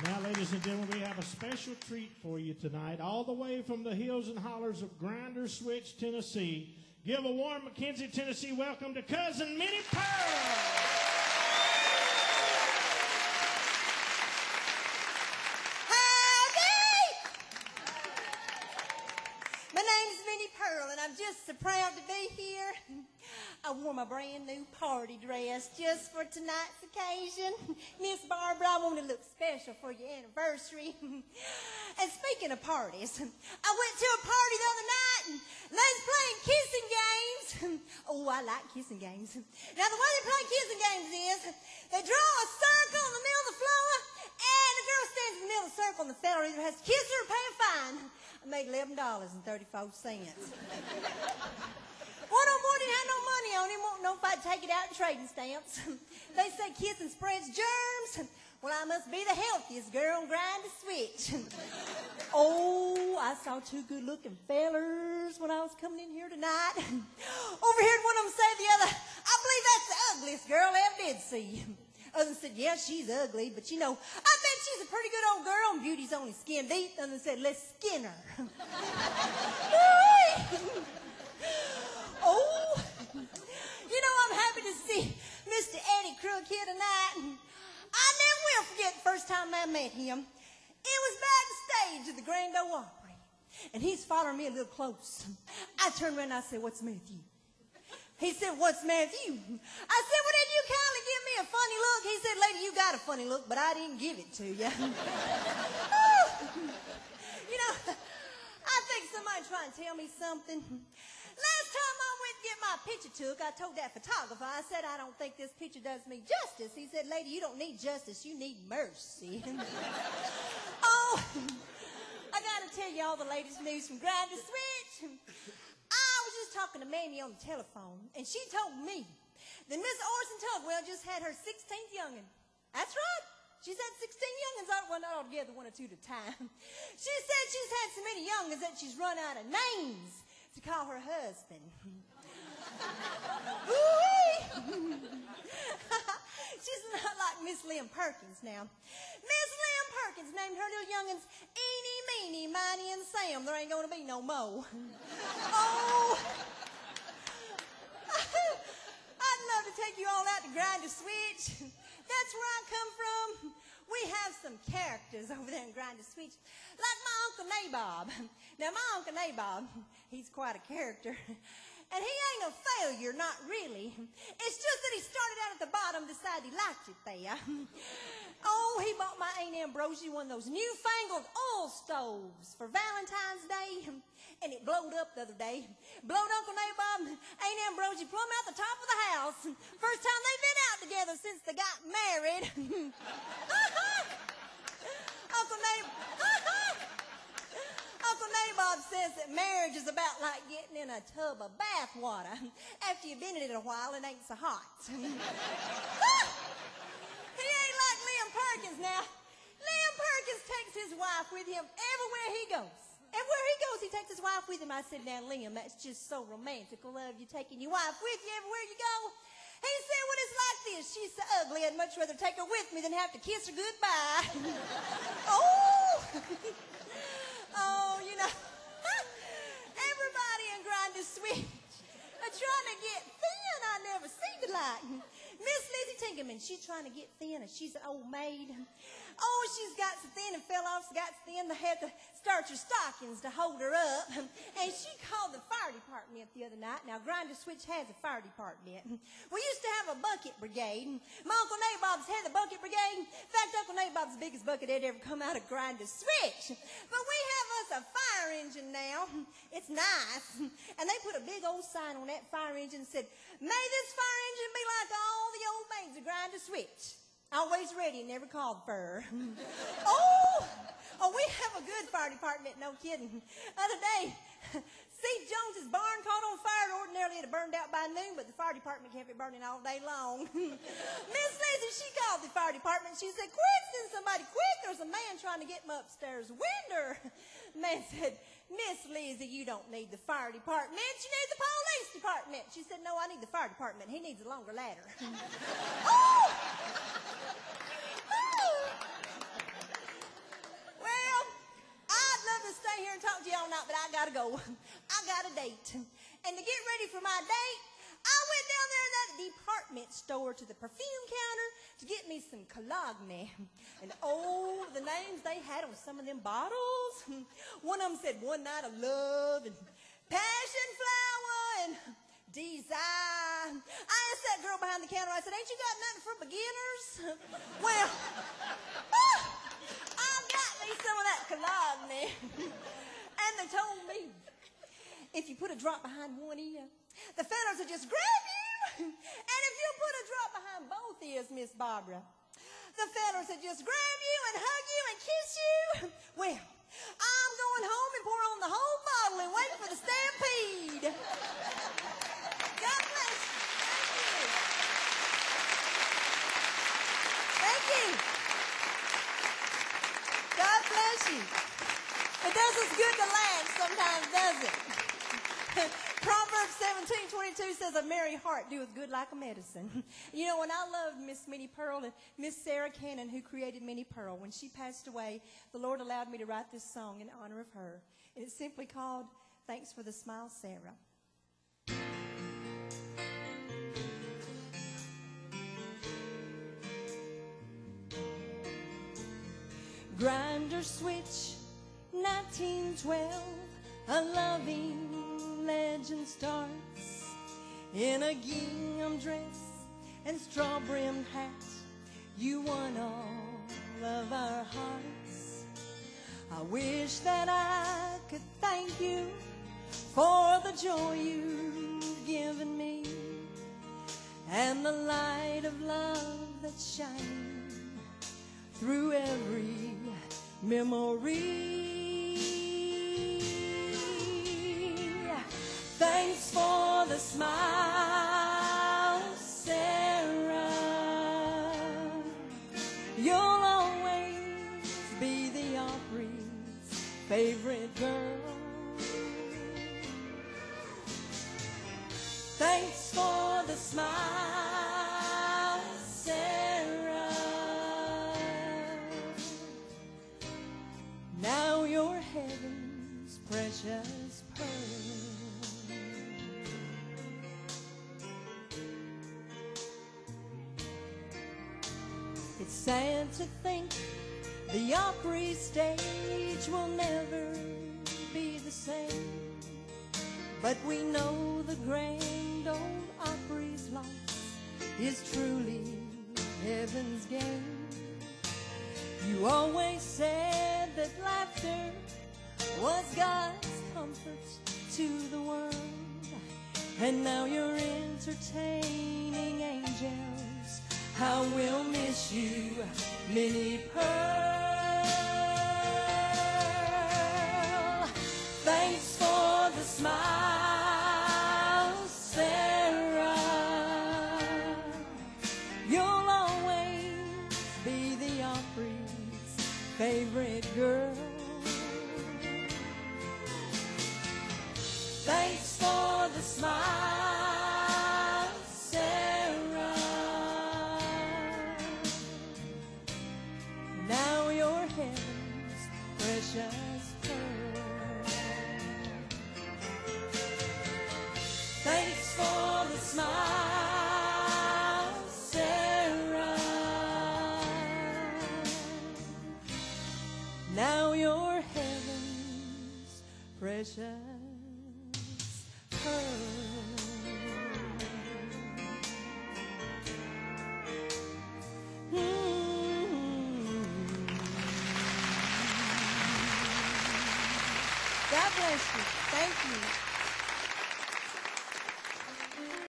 Now, ladies and gentlemen, we have a special treat for you tonight, all the way from the hills and hollers of Grinder Switch, Tennessee. Give a warm McKenzie, Tennessee welcome to Cousin Minnie Pearl. I'm just so proud to be here. I wore my brand new party dress just for tonight's occasion. Miss Barbara, I want to look special for your anniversary. And speaking of parties, I went to a party the other night and they was playing kissing games. Oh, I like kissing games. Now the way they play kissing games is they draw a circle in the middle of the floor and the girl stands in the middle of the circle and the fella either has to kiss her or pay a fine. I made $11.34. One on board didn't have no money on him, won't know if I'd take it out in trading stamps. They say kissing spreads germs. Well, I must be the healthiest girl and grind to switch. Oh, I saw two good-looking fellers when I was coming in here tonight. Overheard one of them say to the other, I believe that's the ugliest girl I ever did see. Other said, yeah, she's ugly, but you know, I bet she's a pretty good old girl and beauty's only skin deep. Other said, let's skin her. Oh, you know, I'm happy to see Mr. Eddie Crook here tonight. I never will forget the first time I met him. It was backstage at the Grand Ole Opry, and he's following me a little close. I turned around and I said, what's the matter with you? He said, what's the matter with you? I said, well, did you kindly give me a funny look? He said, lady, you got a funny look, but I didn't give it to you. You know, I think somebody trying to tell me something. Last time I went to get my picture took, I told that photographer, I said, I don't think this picture does me justice. He said, lady, you don't need justice, you need mercy. Oh, I got to tell you all the latest news from Grinder Switch. I was just talking to Minnie on the telephone, and she told me that Miss Orson Tugwell just had her 16th youngin'. That's right. She's had 16 youngins, well, not all together, one or two at a time. She said she's had so many youngins that she's run out of names to call her husband. She's not like Miss Lynn Perkins now. Miss Lynn Perkins named her little youngins Eenie, Meenie, Minnie, and Sam. There ain't gonna be no mo. Oh, I'd love to take you all out to Grinder Switch. That's where I come from. We have some characters over there in Grinder Switch, like my Uncle Nabob. Now, my Uncle Nabob, he's quite a character. And he ain't a failure, not really. It's just that he started out at the bottom, decided he liked it there. Oh, he bought my Aunt Ambrosia one of those newfangled oil stoves for Valentine's Day. And it blowed up the other day. Blowed Uncle Nabob, Aunt Ambrosia plumb out the top of the house. First time they've been out together since they got married. Uncle Nabob says that marriage is about like getting in a tub of bath water. After you've been in it a while, it ain't so hot. He ain't like Liam Perkins now. Liam Perkins takes his wife with him everywhere he goes. Everywhere he goes, he takes his wife with him. I said, now, Liam, that's just so romantical of you taking your wife with you everywhere you go. He said, well, it's like this. She's so ugly, I'd much rather take her with me than have to kiss her goodbye. Oh! Oh, you know, everybody in Grinder Switch are trying to get thin. I never seen it like. Miss Lizzie Tinkerman, she's trying to get thin, and she's an old maid. Oh, she's got so thin and fell off. She got so thin they had to start her stockings to hold her up. And she called the fire department the other night. Now, Grinder Switch has a fire department. We used to have a bucket brigade. My Uncle Nabob's had the bucket brigade. In fact, Uncle Nabob's the biggest bucket that ever come out of Grinder Switch. But we have us a fire engine now. It's nice. And they put a big old sign on that fire engine and said, may this fire engine be like all the old maids of Grinder Switch. Always ready, never called for. Oh, we have a good fire department, no kidding. Other day, Steve Jones's barn caught on fire. Ordinarily, it had burned out by noon, but the fire department kept it burning all day long. Miss Lizzie, she called the fire department. She said, quick, send somebody, quick. There's a man trying to get me upstairs. Winder. The man said, Miss Lizzie, you don't need the fire department. You need the police department. She said, no, I need the fire department. He needs a longer ladder. Oh! to go. I got a date. And to get ready for my date, I went down there to that department store to the perfume counter to get me some cologne. And oh, the names they had on some of them bottles. One of them said One Night of Love and Passion Flower and Desire. I asked that girl behind the counter, I said, ain't you got nothing for beginners? Well, I got me some of that cologne. And they told me, if you put a drop behind one ear, the fellas will just grab you. And if you put a drop behind both ears, Miss Barbara, the fellas will just grab you and hug you and kiss you. Well, I'm going home and pour on the whole bottle and wait for the stampede. God bless you. Thank you. God bless you. It does us good to laugh sometimes, does it? Proverbs 17:22 says, a merry heart doeth good like a medicine. You know, when I loved Miss Minnie Pearl and Miss Sarah Cannon, who created Minnie Pearl, when she passed away, the Lord allowed me to write this song in honor of her. And it's simply called, Thanks for the Smile, Sarah. Grinder switch, 1912, a loving legend starts in a gingham dress and straw-brimmed hat. You won all of our hearts. I wish that I could thank you for the joy you've given me and the light of love that's shining through every memory. Thanks for the smile, Sarah. You'll always be the Opry's favorite girl. Thanks for the smile, Sarah. Now you're heaven's precious pearl. It's sad to think the Opry stage will never be the same, but we know the grand old Opry's loss is truly heaven's gain. You always said that laughter was God's comfort to the world, and now you're entertaining angels. I will miss you, Minnie Pearl. Thanks for the smile, Sarah. You'll always be the Opry's favorite girl. Thanks for the smile, Sarah. Now you're heaven's precious pearl. Thanks for the smile, Sarah. Now you're heaven's precious pearl. God bless you. Thank you.